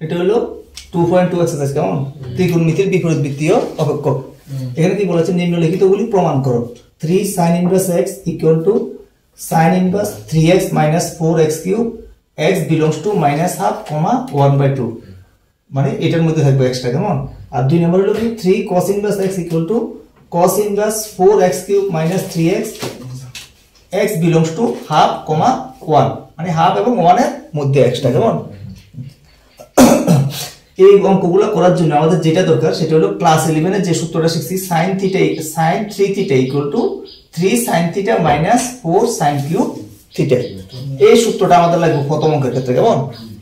এটা হলো 2.2 এক্সারসাইজ কেমন ত্রিকোণমিতির বিপরীত বৃত্তীয় অপেক্ষক এখানে কি বলেছে নিম্নলিখিতগুলি প্রমাণ করো 3 sin inverse x equal to sin inverse 3x minus 4x cube x belongs to minus half comma 1/2 মানে এটার মধ্যে থাকবে এক্সট্রা কেমন আর দুই নম্বর হলো কি 3 cos inverse x equal to cos inverse 4x cube minus 3x x belongs to half comma 1 মানে half এবং 1 এর মধ্যে এক্সট্রা কেমন এই অঙ্কগুলো করার জন্য আমাদের যেটা দরকার সেটা হলো ক্লাস 11 এর যে সূত্রটা শিখছি sin 3 theta equal to 3 sin theta minus 4 sin cube theta এই সূত্রটা আমাদের লাগবে প্রথম অঙ্কের ক্ষেত্রে কেমন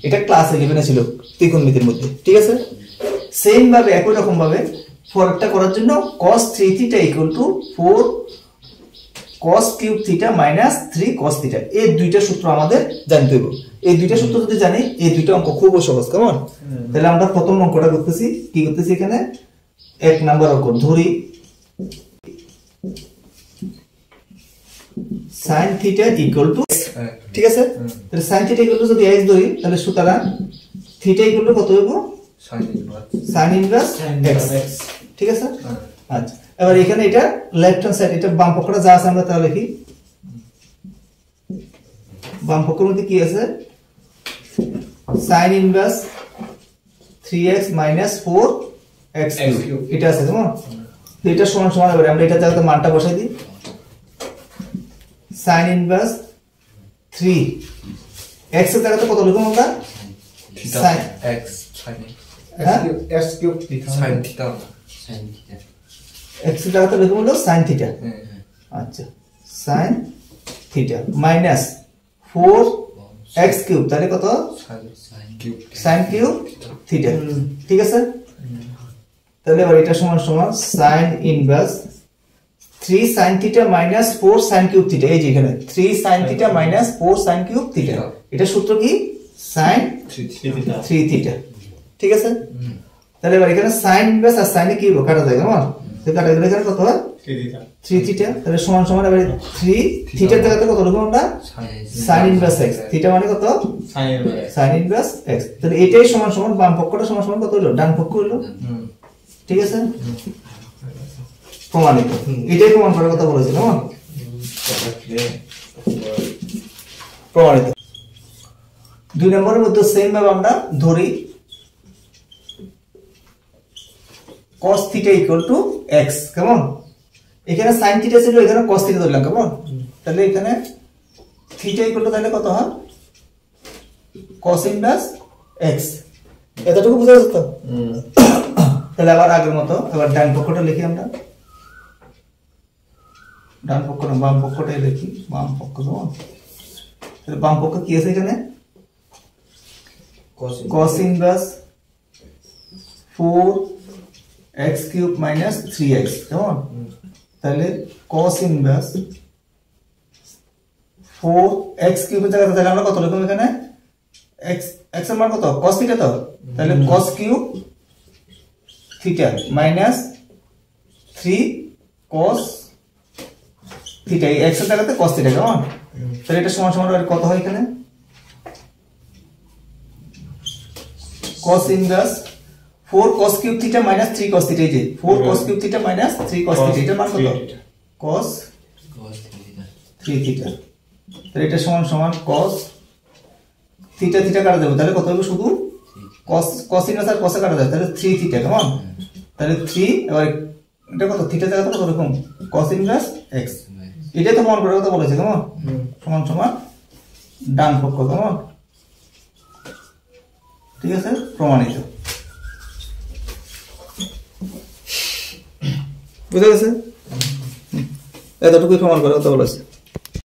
এটা ক্লাস 11 এ ছিল ত্রিকোণমিতির মধ্যে ঠিক আছে সেম ভাবে একই রকম ভাবে ফরটা করার জন্য cos 3 theta equal to 4 cos cube theta minus 3 cos theta এই দুইটা সূত্র আমাদের জানতে হবে এই দুইটা সূত্র যদি জানি এই দুইটা অঙ্ক খুব সহজ কেমন তাহলে আমরা প্রথম অঙ্কটা করতেছি কি করতেছি এখানে এক নাম্বার অঙ্ক ধরি sin theta equal to ঠিক আছে তাহলে sin theta equal to যদি x ধরি তাহলে সুতরাং theta equal to কত হবে sin inverse x ঠিক আছে আচ্ছা এবার এখানে এটা লেফট হ্যান্ড সাইড এটা বাম পক্ষটা যা আছে আমরা তা লিখি বাম পক্ষের মধ্যে কি আছে sin inverse 3x minus 4x cube এটা আছে কেমন এটা সমান সমান এবারে আমরা এটা জায়গাতে মানটা বসাই দিই sin inverse 3 x এর জায়গাতে কত লিখব আমরা sin x sin x cube sin theta x এর জায়গাতে লিখব হলো sin theta আচ্ছা sin theta minus 4x cube তাহলে কত sin cube theta ঠিক আছে তাহলে এবার এটা সমান সমান sin inverse 3 sin theta minus 4 sin cube theta এই যে এখানে 3 sin theta minus 4 sin cube theta এটা সূত্র কি sin 3 theta ঠিক আছে তাহলে এবার এখানে sin inverse আর sin এ কি হবে কাটা যায় কেমন তো কাটা গেলে এখানে কত হয় 3 theta তাহলে সমান সমান এবার 3 theta এর জায়গাতে কত লিখব আমরা sin inverse x theta মানে কত sin inverse x তাহলে এটাই সমান সমান বাম পক্ষটা সমান সমান কত হলো ডান পক্ষ হলো ঠিক আছে প্রমাণিত এটাই প্রমাণ করার কথা বলেছিল কেমন প্রমাণিত দুই নম্বরের মধ্যে সেম ভাবে আমরা ধরি cos theta equal to x কেমন এখানে sin theta ছিল এখানে cos theta ধরলাম কেমন তাহলে এখানে theta equal to তাহলে কত হয় cos inverse x এতটুকু বুঝা যাচ্ছে তো তাহলে আবার আগের মতো এবার ডান পক্ষটা লিখি আমরা ডান পক্ষটা বাম পক্ষটাই লিখি বাম পক্ষ কেমন তাহলে বাম পক্ষ কি আছে এখানে cos inverse 4x cube minus 3x কেমন তাহলে cos inverse 4x cube এর জায়গাতে তাহলে আমরা কত লিখব এখানে x এর মান কত cos theta তো তাহলে cos cube theta minus 3 cos theta এই x এর জায়গাতে cos theta কেমন তাহলে এটা সমান সমান কত হয় এখানে cos inverse 4 cos cube theta minus 3 cos theta এই যে 4 cos cube theta minus 3 cos theta এটার মান কত cos 3 theta তাহলে এটা সমান সমান cos theta theta কাটা দেব তাহলে কত হবে শুধু cos inverse আর cos কাটা যায় তাহলে 3 theta কেমন তাহলে 3 এবার এটা কত theta জায়গাতে কত রকম cos inverse x এটাই তো মন করার কথা বলেছে কেমন সমান সমান ডান পক্ষ কেমন ঠিক আছে প্রমাণিত বুঝা গেছে এতটুকুই প্রমাণ করার কথা বলেছে